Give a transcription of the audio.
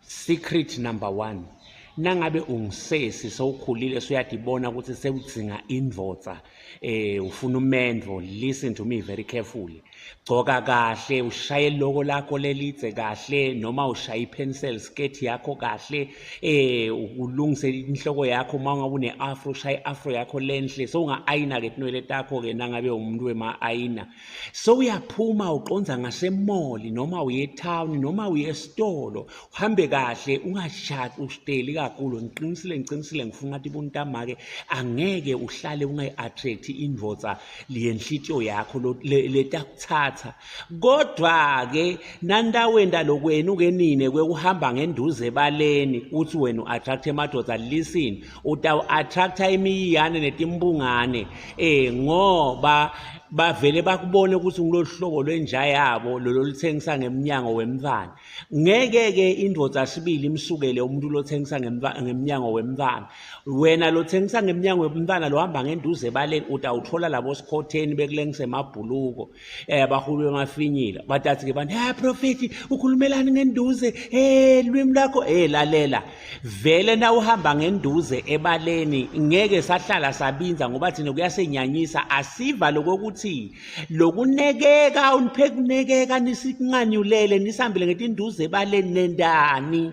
Secret number 1. Nangabe ungisesi sowukhulile suyadibona ukuthi sewudzinga indvodza ufuna umendvo, listen to me very carefully. Gcoka kahle, ushaye iloko lakho lelidze kahle, noma ushaye pencil skirt yakho kahle, ulungise inhloko yakho uma ngabe une afro, ushaye afro yakho lenhle, so unga-ayina ke tinwele takho ke nangabe umuntu wema-ayina. So uyaphuma uqonza ngasemoli noma uye etown noma uye esitolo, uhambe kahle ungashaqi usiteli kakhulu. Ngiqinisile ngifuna ngathi buntamake angeke uhlale ungayi-attract indvodza liyenhlitiyo yakho letakuthatha. Kodwa ke nandawenda lokwenu ke nine kwekuhamba ngenduze ebaleni uthi wena u-attract emadoda, listen, utawu-attracta imiyane netimbungane ngoba bavele bakubone ukuthi ngiloluhlobo lwenja yabo lolo lithengisa ngemnyango wemvana. Ngeke ke indvodza sibili imsukele umuntu lothengisa ngemnyango wemvana. Wena lothengisa ngemnyango wemvana lohamba ngenduze ebaleni utawuthola labo sikhotheni bekulengise emabhuluko abahulu bemafinyila batathi ke bantu, ha Prophet ukhulumelani ngenduze, lwimi lakho lalela, vele na uhamba ngenduze ebaleni ngeke sahlala sabinza ngoba thina kuyasenyanyisa, asiva lokuthi lokunekeka uniphe kunekeka nisinganyulele nisihambile ngetinduze ebaleni nendani.